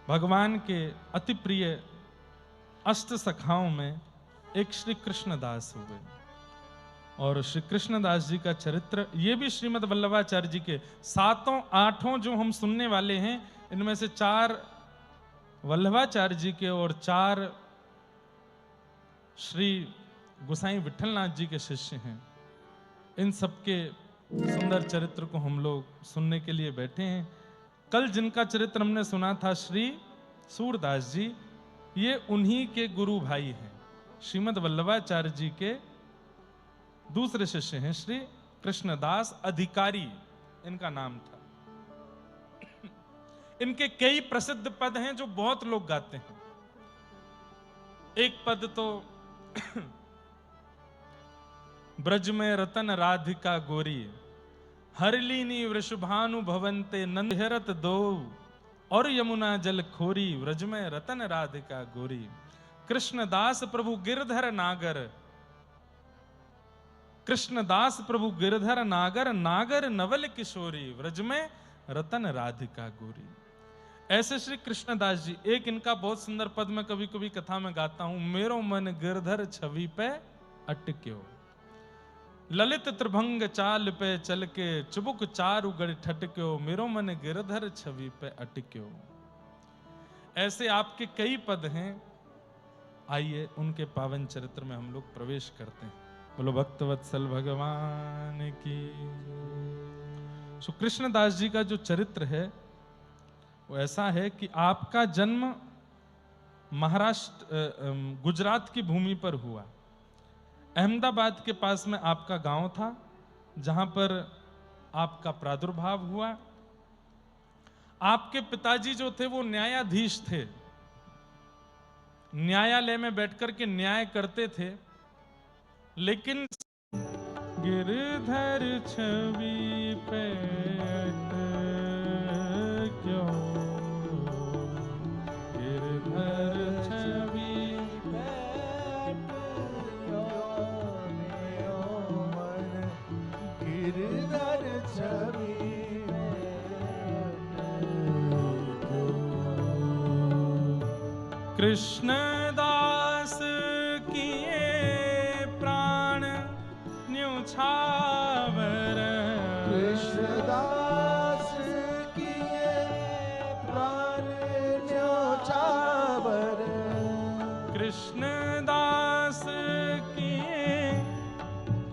भगवान के अति प्रिय अष्ट सखाओं में एक श्री कृष्णदास हुए। और श्री कृष्णदास जी का चरित्र, ये भी श्रीमद् वल्लभाचार्य जी के सातों आठों जो हम सुनने वाले हैं, इनमें से 4 वल्लभाचार्य जी के और 4 श्री गोसाई विठलनाथ जी के शिष्य हैं। इन सबके सुंदर चरित्र को हम लोग सुनने के लिए बैठे हैं। कल जिनका चरित्र हमने सुना था श्री सूरदास जी, ये उन्हीं के गुरु भाई हैं। श्रीमद् वल्लभाचार्य जी के दूसरे शिष्य हैं श्री कृष्णदास अधिकारी, इनका नाम था। इनके कई प्रसिद्ध पद हैं जो बहुत लोग गाते हैं। एक पद तो ब्रज में रतन राधिका गोरी, हरलीनी वृषभानु भवंते नंदहरत दो, और यमुना जल खोरी, व्रज में रतन राधिका गोरी। कृष्णदास प्रभु गिरधर नागर, कृष्णदास प्रभु गिरधर नागर, नागर नवल किशोरी, व्रज में रतन राधिका गोरी। ऐसे श्री कृष्णदास जी, एक इनका बहुत सुंदर पद मैं कभी कभी कथा में गाता हूं। मेरो मन गिरधर छवि पे अटक्यो, ललित त्रिभंग चाल पे चल के, चुबुक चारु गढ़ ठटक्यो, मेरो मन गिरधर छवि पे अटक्यो। ऐसे आपके कई पद हैं। आइए उनके पावन चरित्र में हम लोग प्रवेश करते हैं। बोलो भक्तवत्सल भगवान की। सो कृष्णदास जी का जो चरित्र है वो ऐसा है कि आपका जन्म महाराष्ट्र गुजरात की भूमि पर हुआ। अहमदाबाद के पास में आपका गांव था जहां पर आपका प्रादुर्भाव हुआ। आपके पिताजी जो थे वो न्यायाधीश थे, न्यायालय में बैठकर के न्याय करते थे। लेकिन गिरधर छवि पे अटक्यो, गिरधर छवि पे अटक्यो, मेरो मन गिरधर छवि पे अटक्यो। कृष्णदास किए प्राण न्योछावर, कृष्णदास किए प्राण न्योछावर, कृष्णदास किए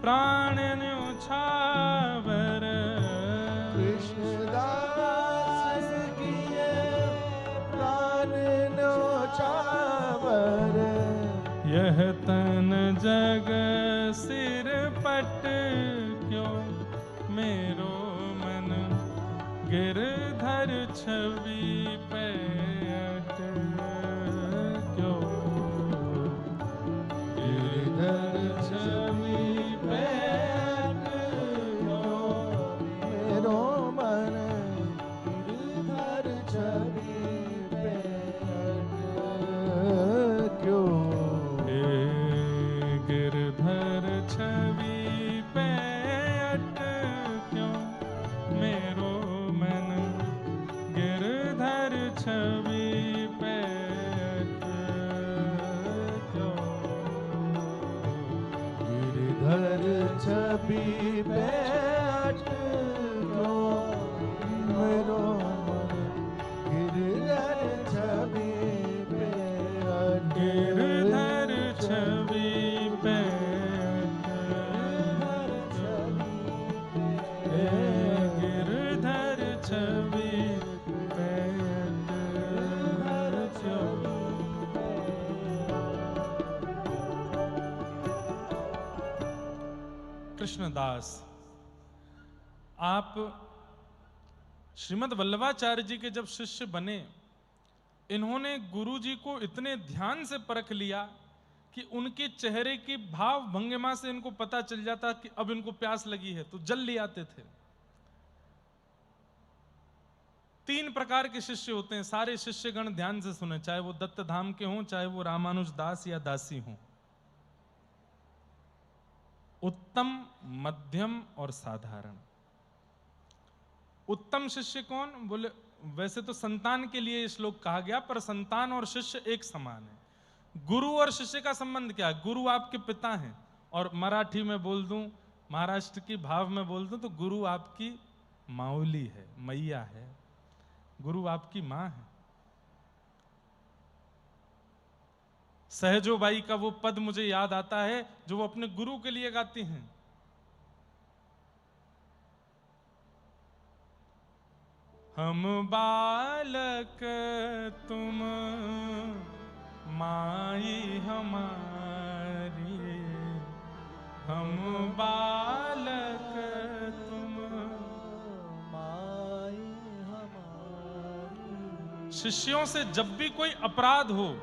प्राण न्योछावर, कृष्णदास किए प्राण न्योछावर। यह तन जग सिर पट क्यों, मेरो मन गिरधर छवि पे अटक्यो, गिरधर छवि पे अटक्यो, मेरो मन गिरधर छवि पे अटक्यो, गिरधर छवि पे अटक्यो, मेरो मन गिरधर छवि पे अटक्यो, गिरधर छवि पे अटक्यो, मेरो मन गिरधर छवि पे गिरधर छवि पे गिरधर छवि पे अटक्यो। कृष्णदास, आप श्रीमद् वल्लभाचार्य जी के जब शिष्य बने, इन्होंने गुरु जी को इतने ध्यान से परख लिया कि उनके चेहरे की भाव भंगिमा से इनको पता चल जाता कि अब इनको प्यास लगी है, तो जल्दी आते थे। 3 प्रकार के शिष्य होते हैं। सारे शिष्यगण ध्यान से सुने, चाहे वो दत्त धाम के हों, चाहे वो रामानुज दास या दासी हों। उत्तम, मध्यम और साधारण। उत्तम शिष्य कौन? बोले वैसे तो संतान के लिए ये श्लोक कहा गया, पर संतान और शिष्य एक समान है। गुरु और शिष्य का संबंध क्या है? गुरु आपके पिता हैं, और मराठी में बोल दूं, महाराष्ट्र की भाव में बोल दूं तो गुरु आपकी माऊली है, मैया है, गुरु आपकी मां है। सहजोबाई का वो पद मुझे याद आता है जो वो अपने गुरु के लिए गाती हैं। हम बालक तुम माई हमारी, हम बालक तुम माई हमारी। शिष्यों से जब भी कोई अपराध हो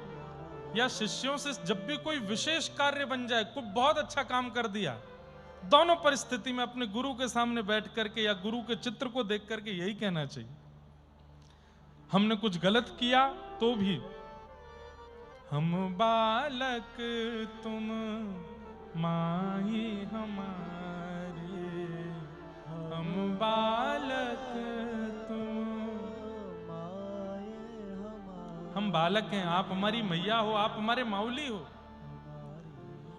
या शिष्यों से जब भी कोई विशेष कार्य बन जाए, कोई बहुत अच्छा काम कर दिया, दोनों परिस्थिति में अपने गुरु के सामने बैठ करके या गुरु के चित्र को देख करके यही कहना चाहिए। हमने कुछ गलत किया तो भी हम बालक तुम माई हमारी, हम बालक तुम माई हमारी। हम बालक हैं, आप हमारी मैया हो, आप हमारे माऊली हो।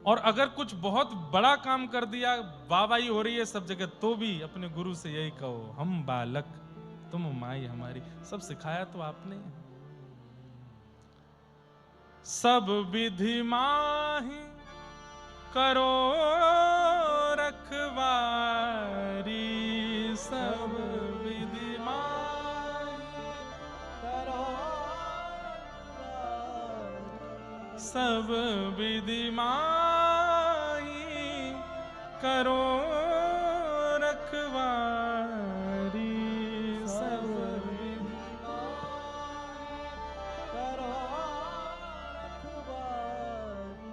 और अगर कुछ बहुत बड़ा काम कर दिया, वाहवाही हो रही है सब जगह, तो भी अपने गुरु से यही कहो, हम बालक तुम माई हमारी। सब सिखाया तो आपने। सब विधि माही करो रखवारी, सब विधि माही करो सब विधि माही करो रखवारी, सब विधि करो रखवारी।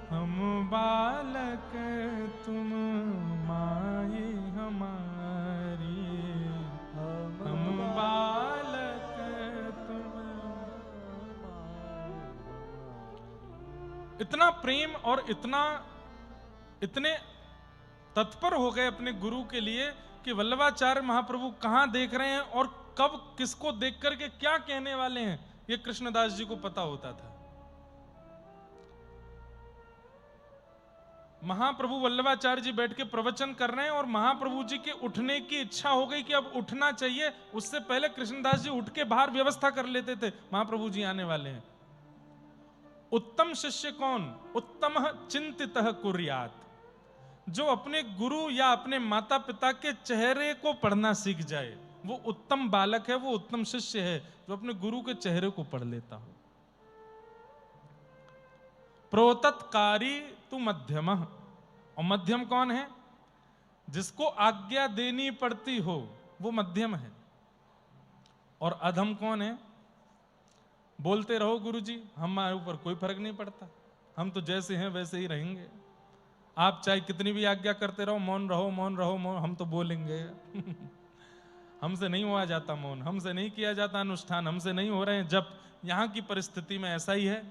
हम बालक तुम माई हमारी, हम बालक तुम। इतना प्रेम और इतने तत्पर हो गए अपने गुरु के लिए कि वल्लभाचार्य महाप्रभु कहां देख रहे हैं और कब किसको देख करके क्या कहने वाले हैं, यह कृष्णदास जी को पता होता था। महाप्रभु वल्लभाचार्य जी बैठ के प्रवचन कर रहे हैं और महाप्रभु जी के उठने की इच्छा हो गई कि अब उठना चाहिए। उससे पहले कृष्णदास जी उठ के बाहर व्यवस्था कर लेते थे, महाप्रभु जी आने वाले हैं। उत्तम शिष्य कौन? उत्तम चिंतितः कुर्यात्, जो अपने गुरु या अपने माता पिता के चेहरे को पढ़ना सीख जाए, वो उत्तम बालक है, वो उत्तम शिष्य है जो अपने गुरु के चेहरे को पढ़ लेता हो। प्रोतत्कारी तु मध्यमः, और मध्यम कौन है? जिसको आज्ञा देनी पड़ती हो वो मध्यम है। और अधम कौन है? बोलते रहो गुरुजी, हमारे ऊपर कोई फर्क नहीं पड़ता, हम तो जैसे हैं वैसे ही रहेंगे, आप चाहे कितनी भी आज्ञा करते रहो, मौन रहो मौन रहो मौन, हम तो बोलेंगे। हमसे नहीं हुआ जाता मौन, हमसे नहीं किया जाता अनुष्ठान, हमसे नहीं हो रहे हैं जप। यहां की परिस्थिति में ऐसा ही है।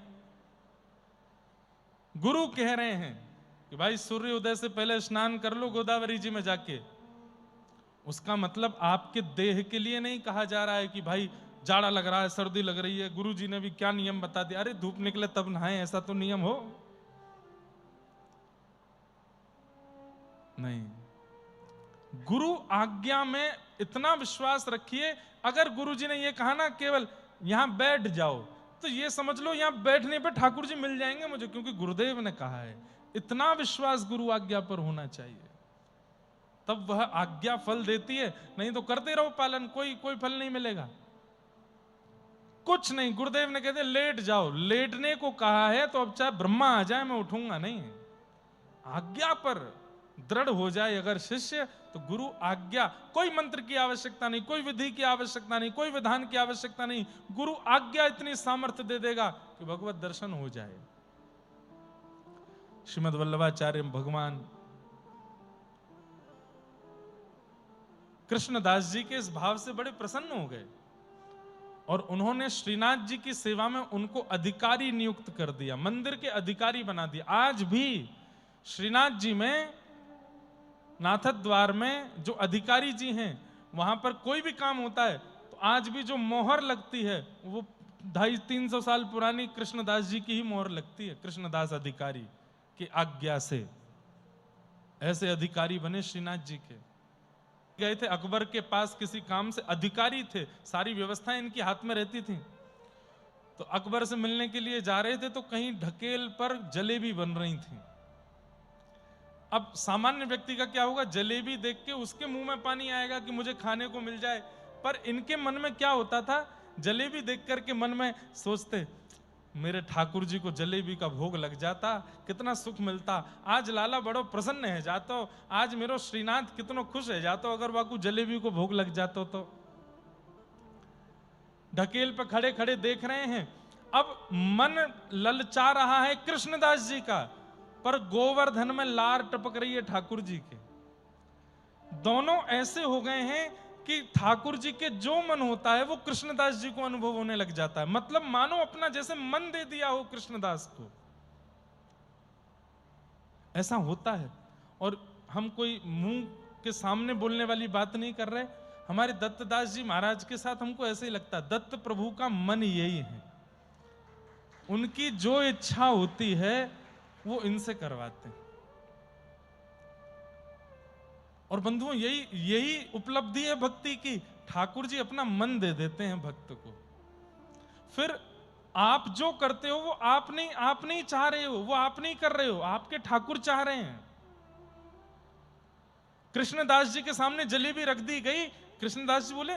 गुरु कह रहे हैं कि भाई सूर्य उदय से पहले स्नान कर लो गोदावरी जी में जाके। उसका मतलब आपके देह के लिए नहीं कहा जा रहा है कि भाई जाड़ा लग रहा है, सर्दी लग रही है, गुरु जी ने भी क्या नियम बता दिया, अरे धूप निकले तब नहाएं, ऐसा तो नियम हो नहीं। गुरु आज्ञा में इतना विश्वास रखिए, अगर गुरु जी ने ये कहा ना केवल यहां बैठ जाओ, तो ये समझ लो यहां बैठने पे ठाकुर जी मिल जाएंगे मुझे, क्योंकि गुरुदेव ने कहा है। इतना विश्वास गुरु आज्ञा पर होना चाहिए, तब वह आज्ञा फल देती है। नहीं तो करते रहो पालन, कोई फल नहीं मिलेगा, कुछ नहीं। गुरुदेव ने कहते लेट जाओ, लेटने को कहा है तो अब चाहे ब्रह्मा आ जाए मैं उठूंगा नहीं। आज्ञा पर दृढ़ हो जाए अगर शिष्य, तो गुरु आज्ञा, कोई मंत्र की आवश्यकता नहीं, कोई विधि की आवश्यकता नहीं, कोई विधान की आवश्यकता नहीं, गुरु आज्ञा इतनी सामर्थ्य दे देगा कि भगवत दर्शन हो जाए। श्रीमद् वल्लभाचार्य भगवान कृष्णदास जी के इस भाव से बड़े प्रसन्न हो गए और उन्होंने श्रीनाथ जी की सेवा में उनको अधिकारी नियुक्त कर दिया, मंदिर के अधिकारी बना दिया। आज भी श्रीनाथ जी में नाथद्वार में जो अधिकारी जी हैं, वहां पर कोई भी काम होता है तो आज भी जो मोहर लगती है वो 250-300 साल पुरानी कृष्णदास जी की ही मोहर लगती है, कृष्णदास अधिकारी की आज्ञा से। ऐसे अधिकारी बने श्रीनाथ जी के। गए थे अकबर के पास किसी काम से, अधिकारी थे, सारी व्यवस्थाएं इनके हाथ में रहती थी। तो अकबर से मिलने के लिए जा रहे थे तो कहीं ढकेल पर जलेबी बन रही थी। अब सामान्य व्यक्ति का क्या होगा, जलेबी देख के उसके मुंह में पानी आएगा कि मुझे खाने को मिल जाए, पर इनके मन में क्या होता था, जलेबी देख करके मन में सोचते, मेरे ठाकुर जी को जलेबी का भोग लग जाता, कितना सुख मिलता। आज लाला बड़ो प्रसन्न है जातो, आज मेरो श्रीनाथ कितनो खुश है जातो, अगर वाकू जलेबी को भोग लग जातो तो। ढकेल पे खड़े खड़े देख रहे हैं। अब मन ललचा रहा है कृष्णदास जी का, पर गोवर्धन में लार टपक रही है ठाकुर जी के। दोनों ऐसे हो गए हैं कि ठाकुर जी के जो मन होता है वो कृष्णदास जी को अनुभव होने लग जाता है। मतलब मानो अपना जैसे मन दे दिया हो कृष्णदास को, ऐसा होता है। और हम कोई मुंह के सामने बोलने वाली बात नहीं कर रहे। हमारे दत्तदास जी महाराज के साथ हमको ऐसे ही लगता है, दत्त प्रभु का मन यही है, उनकी जो इच्छा होती है वो इनसे करवाते हैं। और बंधुओं यही उपलब्धि है भक्ति की, ठाकुर जी अपना मन दे देते हैं भक्त को। फिर आप जो करते हो वो आप नहीं चाह रहे हो, वो आप नहीं कर रहे हो, आपके ठाकुर चाह रहे हैं। कृष्णदास जी के सामने जलेबी रख दी गई, कृष्णदास जी बोले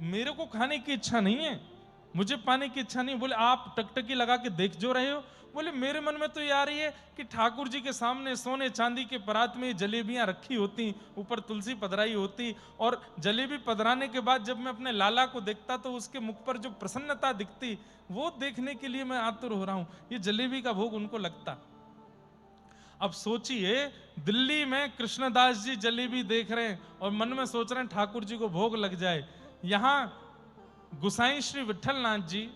मेरे को खाने की इच्छा नहीं है, मुझे पाने की इच्छा नहीं। बोले आप टकटकी लगा के देख जो रहे हो। बोले मेरे मन में तो ये आ रही है कि ठाकुर जी के सामने सोने चांदी के परात में जलेबियां रखी होती, ऊपर तुलसी पधराई होती, और जलेबी पधराने के बाद जब मैं अपने लाला को देखता तो उसके मुख पर जो प्रसन्नता दिखती, वो देखने के लिए मैं आतुर हो रहा हूं। ये जलेबी का भोग उनको लगता। अब सोचिए, दिल्ली में कृष्णदास जी जलेबी देख रहे हैं और मन में सोच रहे हैं ठाकुर जी को भोग लग जाए। यहां गुसाई श्री विठलनाथ जी,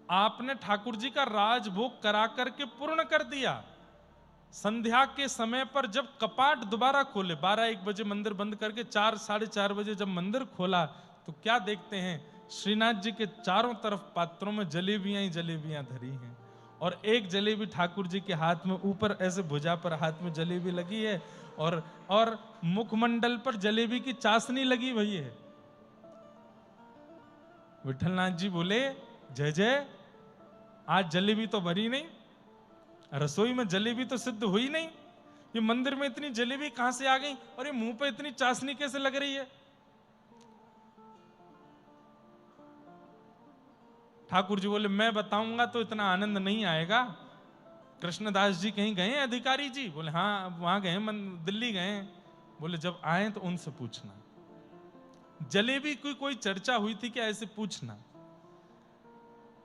आपने ठाकुर जी का राजभोग करा करके पूर्ण कर दिया। संध्या के समय पर जब कपाट दोबारा खोले, 12-1 बजे मंदिर बंद करके 4-4:30 बजे जब मंदिर खोला तो क्या देखते हैं, श्रीनाथ जी के चारों तरफ पात्रों में जलेबियां ही जलेबियां धरी हैं, और एक जलेबी ठाकुर जी के हाथ में, ऊपर ऐसे भुजा पर हाथ में जलेबी लगी है, और मुखमंडल पर जलेबी की चाशनी लगी हुई है। विठलनाथ जी बोले, जय जय, आज जलेबी तो भरी नहीं, रसोई में जलेबी तो सिद्ध हुई नहीं, ये मंदिर में इतनी जलेबी कहां से आ गई, और ये मुंह पे इतनी चाशनी कैसे लग रही है। ठाकुर जी बोले मैं बताऊंगा तो इतना आनंद नहीं आएगा। कृष्णदास जी कहीं गए हैं अधिकारी जी? बोले हाँ वहां गए, दिल्ली गए। बोले जब आए तो उनसे पूछना, जलेबी की कोई चर्चा हुई थी क्या, ऐसे पूछना।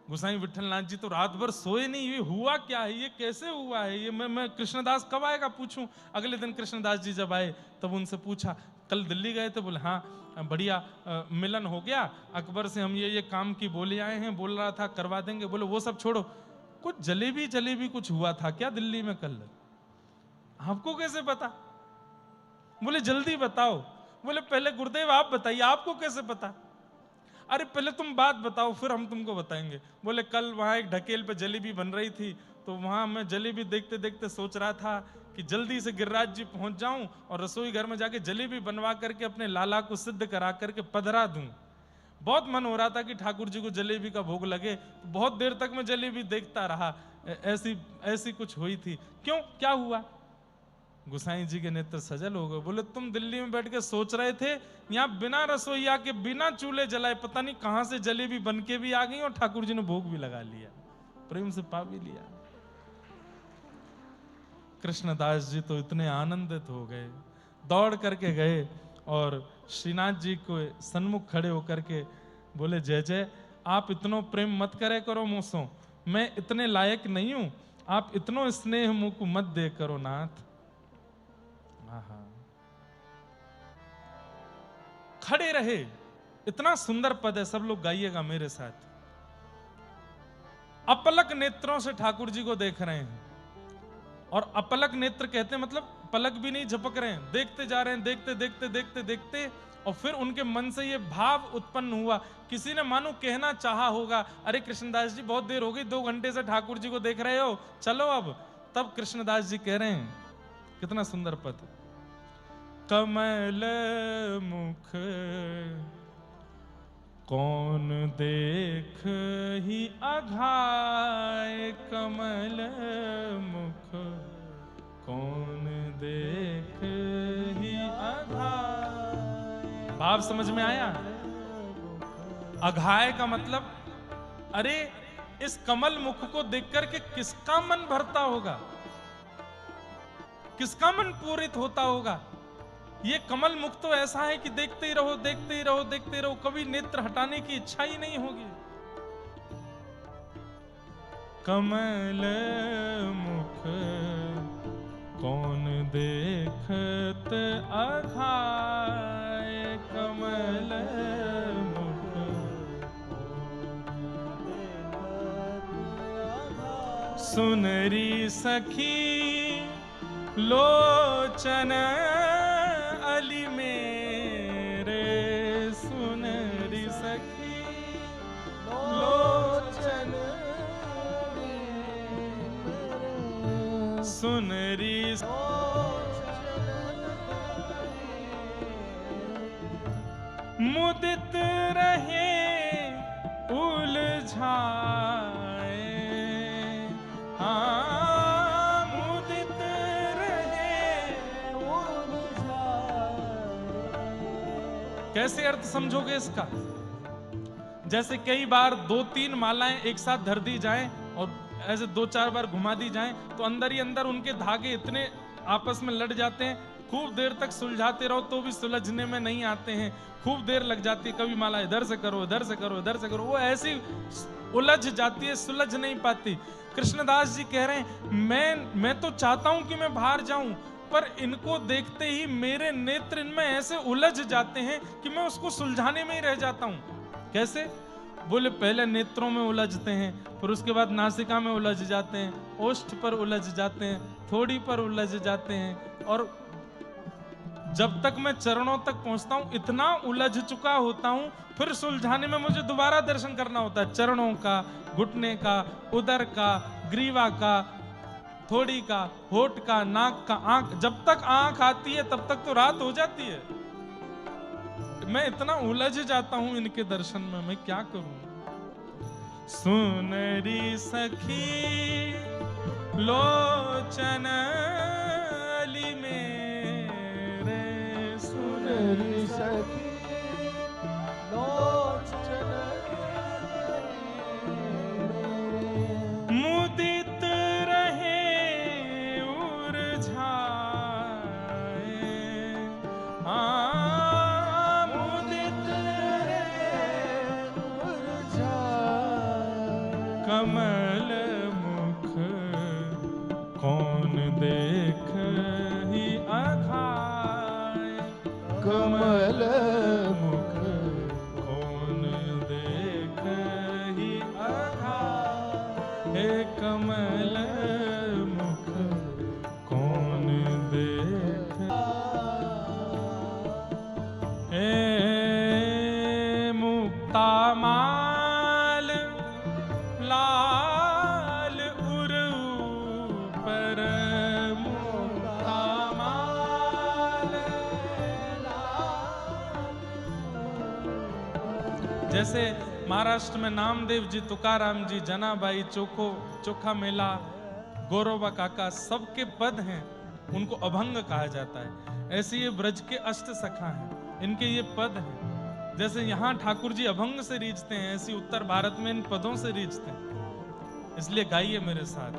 गोसाई विठलनाथ जी तो रात भर सोए नहीं, ये हुआ क्या है, ये कैसे हुआ है, ये मैं कृष्णदास कब आएगा पूछूं। अगले दिन कृष्णदास जी जब आए तब उनसे पूछा, कल दिल्ली गए थे? बोले हाँ बढ़िया मिलन हो गया, अकबर से हम ये काम की बोले आए हैं, बोल रहा था करवा देंगे। बोले वो सब छोड़ो, कुछ जलेबी कुछ हुआ था क्या दिल्ली में कल? आपको कैसे पता? बोले जल्दी बताओ। बोले पहले गुरुदेव आप बताइए, आपको कैसे पता? अरे पहले तुम बात बताओ फिर हम तुमको बताएंगे। बोले कल वहां एक ढकेल पे जलेबी बन रही थी, तो वहां मैं जलेबी देखते देखते सोच रहा था कि जल्दी से गिरिराज जी पहुंच जाऊं और रसोई घर में जाके जलेबी बनवा करके अपने लाला को सिद्ध करा करके पधरा दूं। बहुत मन हो रहा था कि ठाकुर जी को जलेबी का भोग लगे, बहुत देर तक मैं जलेबी देखता रहा। ऐसी कुछ हुई थी। क्यों, क्या हुआ? गुसाई जी के नेत्र सजल हो गए। बोले तुम दिल्ली में बैठ के सोच रहे थे, यहाँ बिना रसोईया के बिना चूल्हे जलाए पता नहीं कहां से जलेबी बन के भी आ गई और ठाकुर जी ने भोग भी लगा लिया, प्रेम से पा भी लिया। कृष्णदास जी तो इतने आनंदित हो गए, दौड़ करके गए और श्रीनाथ जी को सन्मुख खड़े होकर के बोले, जय जय, आप इतनो प्रेम मत करे करो मुझसो, मैं इतने लायक नहीं हूं, आप इतनो स्नेह मुख मत दे करो नाथ। खड़े रहे, इतना सुंदर पद है, सब लोग गाइएगा मेरे साथ। अपलक नेत्रों से ठाकुर जी को देख रहे हैं, और अपलक नेत्र कहते हैं मतलब पलक भी नहीं झपक रहे हैं, देखते जा रहे हैं, देखते देखते देखते देखते और फिर उनके मन से ये भाव उत्पन्न हुआ। किसी ने मानो कहना चाहा होगा, अरे कृष्णदास जी बहुत देर हो गई, 2 घंटे से ठाकुर जी को देख रहे हो, चलो अब। तब कृष्णदास जी कह रहे हैं, कितना सुंदर पद, कमल मुख कौन देख ही अघाए, कमल मुख कौन देख ही अघाए। भाव समझ में आया? अघाए का मतलब, अरे इस कमल मुख को देख करके किसका मन भरता होगा, किसका मन पूरित होता होगा। ये कमल मुख तो ऐसा है कि देखते ही रहो, देखते ही रहो, देखते ही रहो, कभी नेत्र हटाने की इच्छा ही नहीं होगी। कमल मुख कौन देखत अघाए, कमल मुख सुनरी सखी लोचन अली मेरे, सुनरी सखी लोचन सुनरी मुदित रहे उलझाए, हाँ मुदित रहे उलझाए। कैसे अर्थ समझोगे इसका? जैसे कई बार 2-3 मालाएं एक साथ धर दी जाएं और ऐसे 2-4 बार घुमा दी जाएं तो अंदर ही अंदर उनके धागे इतने आपस में लड़ जाते हैं, खूब देर तक सुलझाते रहो तो भी सुलझने में नहीं आते हैं, खूब देर लग जाती है। कभी माला इधर से करो, इधर से करो, इधर से करो, वो ऐसी उलझ जाती है, सुलझ नहीं पाती। कृष्णदास जी कह रहे हैं, मैं तो चाहता हूं कि मैं बाहर जाऊं, पर इनको देखते ही मेरे नेत्र इनमें ऐसे उलझ जाते हैं कि मैं उसको सुलझाने में ही रह जाता हूं। कैसे? बोले पहले नेत्रों में उलझते हैं, फिर उसके बाद नासिका में उलझ जाते हैं, ओष्ठ पर उलझ जाते हैं, थोड़ी पर उलझ जाते हैं, और जब तक मैं चरणों तक पहुंचता हूं इतना उलझ चुका होता हूं, फिर सुलझाने में मुझे दोबारा दर्शन करना होता है, चरणों का, घुटने का, उदर का, ग्रीवा का, थोड़ी का, होठ का, नाक का, आंख। जब तक आंख आती है तब तक तो रात हो जाती है। मैं इतना उलझ जाता हूं इनके दर्शन में, मैं क्या करूं। सुनरी सखी लोचन अली मेरे, सुनरी सखी लोचन मुदित रहे उलझाए, हाँ मुदित रहे उलझाए, कमल मुख कौन देख ही अघाए, कमल मुख कौन देख ही अघाए, हे कमल मुख कौन देख, हे मुक्ता माल लाल उरु पर, मुक्ता माल जैसे महाराष्ट्र में नामदेव जी, तुकाराम जी, जनाबाई, चोखा मेला, गौरवा काका, सबके पद हैं, उनको अभंग कहा जाता है। ऐसे ये ब्रज के अष्ट सखा हैं, इनके ये पद हैं। जैसे यहाँ ठाकुर जी अभंग से रीझते हैं, ऐसी उत्तर भारत में इन पदों से रीझते हैं। इसलिए गाइए मेरे साथ,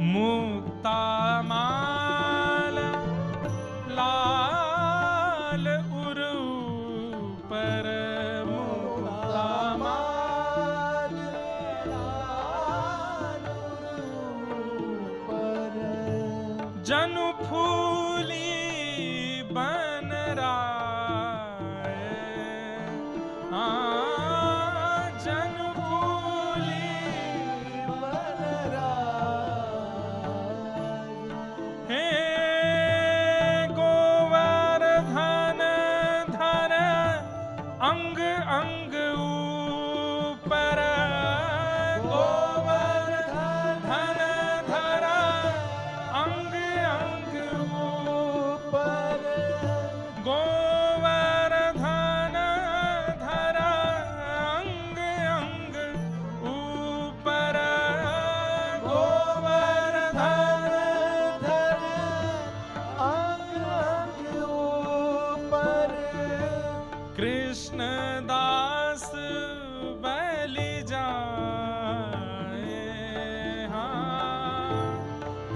मुक्ता माल लाल उरु पर, मुक्ता माल लाल उरु पर, जनु फूली बन राय, हाँ जनु फूली बन राय, हे गोवर्धन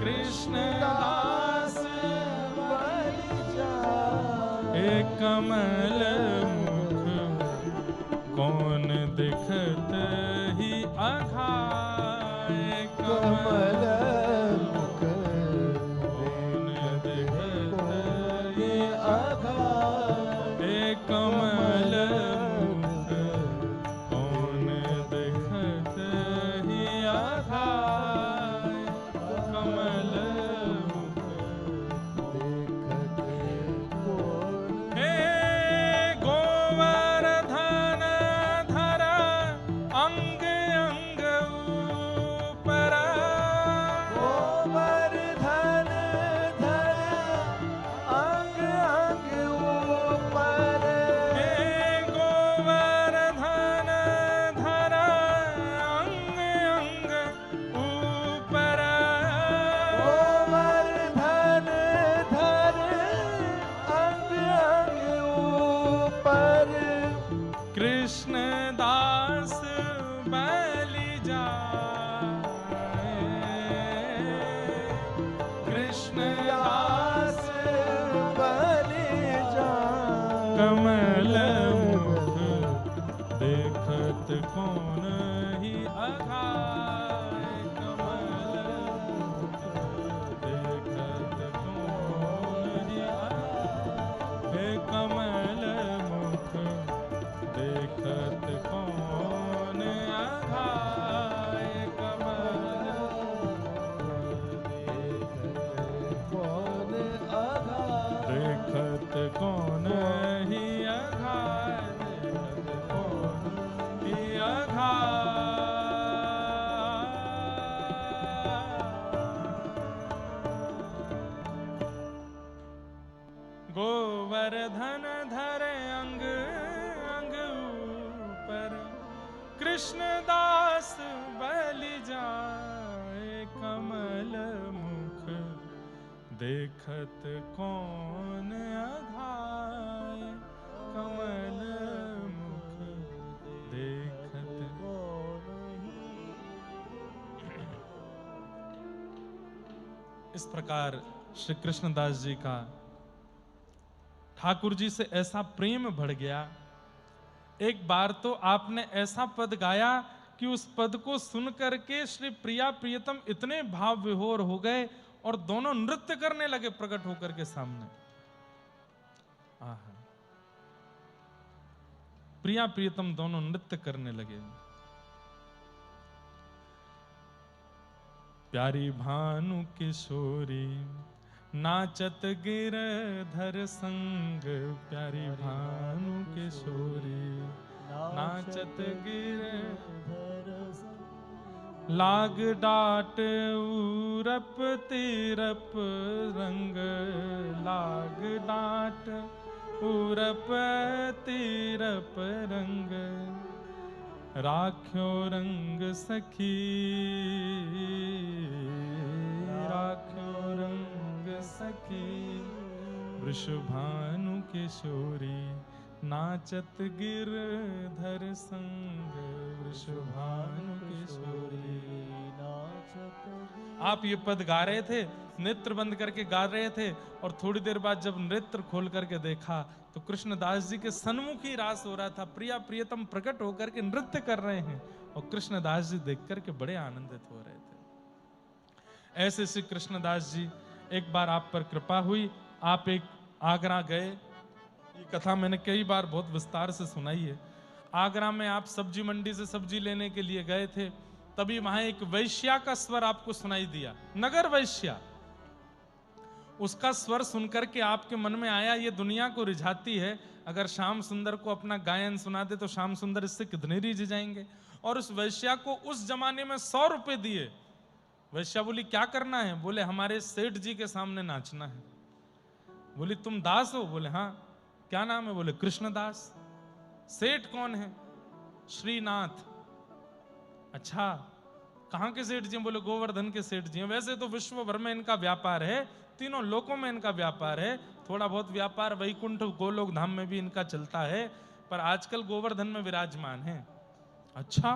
कृष्ण दास बलि जाए। एक कमल मुख कौन दिखत ही अघाय। कमल मुख कौन दिखत ही अघाय। एक कमल मुख कौन दिखत ही अघाय। कमल मुख देखत कौन हे गोवर्धन धर अंग अंग ऊपर। गोवर्धन धर अंग अंग ऊपर। हे गोवर्धन धर अंग अंग ऊपर। गोवर्धन धर अंग अंग ऊपर। कृष्ण दास बलि जाए। कृष्ण दास बलि जाए। कमल मुख देखत कौन ही अघाय। कमल मुख देखत कौन ही अघाय। हे कमल मुख देखत कौन अघाय। कमल कौन अघाय। देखत कौन ही अघाय। देखत कौन ही अघाय। गोवर्धन धरे अंग अंग ऊपर। कृष्ण दास बलि जाए। कमल मुख देखत कौन अघाय। कमल मुख देखत इस प्रकार श्री कृष्णदास जी का ठाकुर जी से ऐसा प्रेम बढ़ गया। एक बार तो आपने ऐसा पद गाया कि उस पद को सुन करके श्री प्रिया प्रियतम इतने भाव विभोर हो गए और दोनों नृत्य करने लगे प्रकट होकर के सामने। आहा। प्रिया प्रियतम दोनों नृत्य करने लगे। प्यारी भानु किशोरी नाचत गिरधर संग। प्यारी भानु किशोरी नाचत गिरधर संग। लाग डाट उरप तीरप रंग। लाग डाट उरप तीरप रंग। राख्यो रंग सखी राख्यो रंग सखी। वृषभानु किशोरी नाचत गिरधर संग। वृषभानु किशोरी नाचत। आप ये पद गा रहे थे, नेत्र बंद करके गा रहे थे और थोड़ी देर बाद जब नेत्र खोल करके देखा तो कृष्णदास जी के सन्मुख ही रास हो रहा था। प्रिया प्रियतम प्रकट होकर के नृत्य कर रहे हैं और कृष्णदास जी देख करके बड़े आनंदित हो रहे थे। ऐसे श्री कृष्णदास जी, एक बार आप पर कृपा हुई, आप एक आगरा गए। ये कथा मैंने कई बार बहुत विस्तार से सुनाई है। आगरा में आप सब्जी मंडी से सब्जी लेने के लिए गए थे, तभी वहां एक वैश्या का स्वर आपको सुनाई दिया, नगर वैश्या। उसका स्वर सुनकर के आपके मन में आया ये दुनिया को रिझाती है, अगर श्याम सुंदर को अपना गायन सुना दे तो श्याम सुंदर इससे कितने रिझ जाएंगे। और उस वैश्या को उस जमाने में 100 रुपए दिए। वैश्या बोली क्या करना है? बोले हमारे सेठ जी के सामने नाचना है। बोली तुम दास हो? बोले हाँ। क्या नाम है? बोले कृष्णदास। सेठ कौन है? श्रीनाथ। अच्छा, कहां के सेठ जी हैं? बोले गोवर्धन के सेठ जी हैं। वैसे तो विश्व भर में इनका व्यापार है, तीनों लोकों में इनका व्यापार है, थोड़ा बहुत व्यापार वैकुंठ गोलोक धाम में भी इनका चलता है, पर आजकल गोवर्धन में विराजमान है। अच्छा,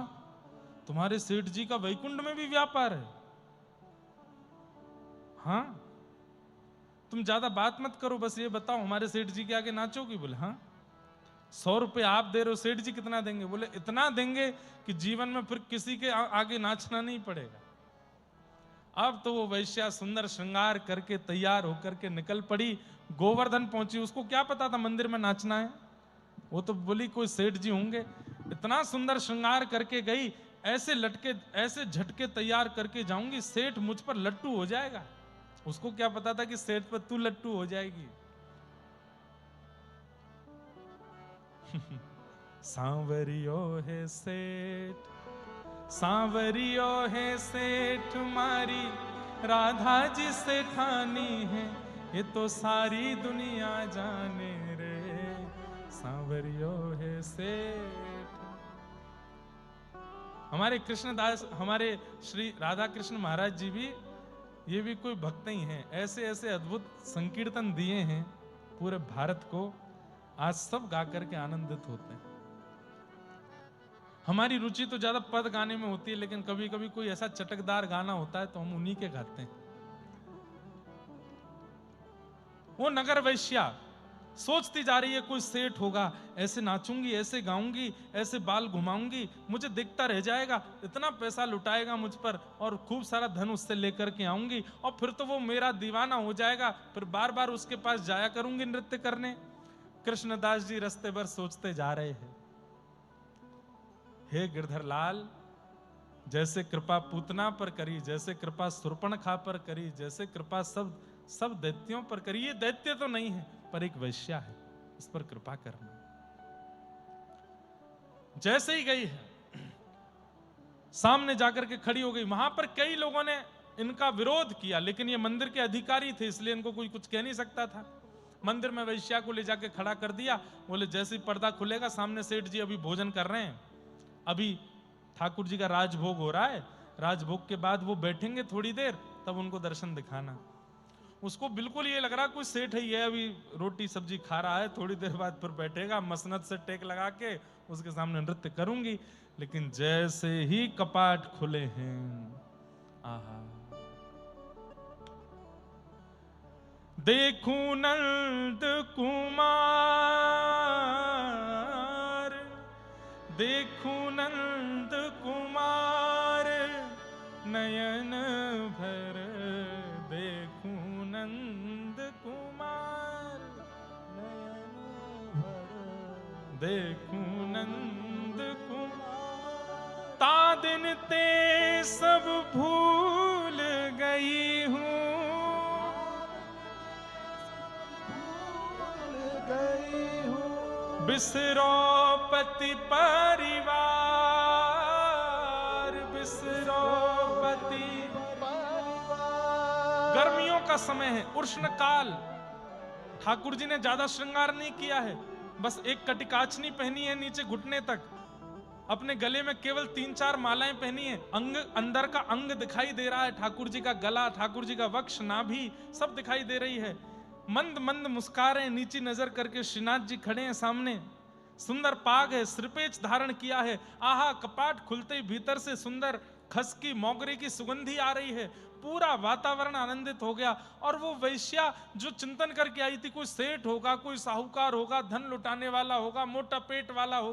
तुम्हारे सेठ जी का वैकुंठ में भी व्यापार है? हाँ, तुम ज्यादा बात मत करो, बस ये बताओ हमारे सेठ जी के आगे नाचोगी? बोले हाँ। 100 रुपए आप दे रहे हो, सेठ जी कितना देंगे? बोले इतना देंगे कि जीवन में फिर किसी के आगे नाचना नहीं पड़ेगा। अब तो वो वैश्या सुंदर श्रृंगार करके तैयार होकर के निकल पड़ी, गोवर्धन पहुंची। उसको क्या पता था मंदिर में नाचना है? वो तो बोली कोई सेठ जी होंगे। इतना सुंदर श्रृंगार करके गई, ऐसे लटके ऐसे झटके तैयार करके जाऊंगी, सेठ मुझ पर लट्टू हो जाएगा। उसको क्या पता था कि सेठ पर तू लट्टू हो जाएगी। सांवरियो है सेठ, सांवरियो है सेठ, मारी राधा जी सेठानी है, ये तो सारी दुनिया जाने रे, सांवरियो है सेठ। हमारे कृष्णदास, हमारे श्री राधा कृष्ण महाराज जी भी, ये भी कोई भक्त ही हैं। ऐसे ऐसे अद्भुत संकीर्तन दिए हैं पूरे भारत को, आज सब गा करके आनंदित होते हैं। हमारी रुचि तो ज्यादा पद गाने में होती है, लेकिन कभी कभी कोई ऐसा चटकदार गाना होता है तो हम उन्हीं के गाते हैं। वो नगर वैश्या सोचती जा रही है कोई सेठ होगा, ऐसे नाचूंगी, ऐसे गाऊंगी, ऐसे बाल घुमाऊंगी, मुझे देखता रह जाएगा, इतना पैसा लुटाएगा मुझ पर और खूब सारा धन उससे लेकर के आऊंगी, और फिर तो वो मेरा दीवाना हो जाएगा, फिर बार बार उसके पास जाया करूंगी नृत्य करने। कृष्णदास जी रास्ते भर सोचते जा रहे हैं, हे गिरधर लाल, जैसे कृपा पूतना पर करी, जैसे कृपा सुर्पणखा पर करी, जैसे कृपा सब दैत्यों पर करी, ये दैत्य तो नहीं है पर एक वैश्या है, इस पर कृपा करना। जैसे ही गई है, सामने जाकर के खड़ी हो गई। वहां पर कई लोगों ने इनका विरोध किया, लेकिन ये मंदिर के अधिकारी थे, इसलिए इनको कोई कुछ कह नहीं सकता था। मंदिर में वैश्या को ले जाके खड़ा कर दिया। बोले जैसे ही पर्दा खुलेगा, सामने सेठ जी अभी भोजन कर रहे हैं, अभी ठाकुर जी का राजभोग हो रहा है, राजभोग के बाद वो बैठेंगे थोड़ी देर, तब उनको दर्शन दिखाना। उसको बिल्कुल ये लग रहा कोई सेठ ही है, अभी रोटी सब्जी खा रहा है, थोड़ी देर बाद फिर बैठेगा, मसनद से टेक लगा के उसके सामने नृत्य करूंगी। लेकिन जैसे ही कपाट खुले हैं, आहा, देखूं नंद कुमार, देखूं नंद कुमार, नयन भर देखूं नंद कुमार, नयन भर देखूं नंद कुमार, तादिन ते सब भूल गई हूँ, बिसरो पति परिवार, बिसरो पति परिवार। गर्मियों का समय है, उष्ण काल। ठाकुर जी ने ज्यादा श्रृंगार नहीं किया है, बस एक कटिकाचनी पहनी है नीचे घुटने तक, अपने गले में केवल 3-4 मालाएं पहनी है, अंग अंदर का अंग दिखाई दे रहा है, ठाकुर जी का गला, ठाकुर जी का वक्ष, नाभि सब दिखाई दे रही है। मंद मंद मुस्का रहे हैं, नीची नजर करके श्रीनाथ जी खड़े हैं सामने, सुंदर पाग है, सिरपेच धारण किया है। आहा, कपाट खुलते ही भीतर से सुंदर खसकी मोगरे की सुगंधी आ रही है, पूरा वातावरण आनंदित हो गया। और वो वैश्या जो चिंतन करके आई थी, कोई सेठ होगा, कोई साहूकार होगा, धन लुटाने वाला होगा, मोटा पेट वाला होगा,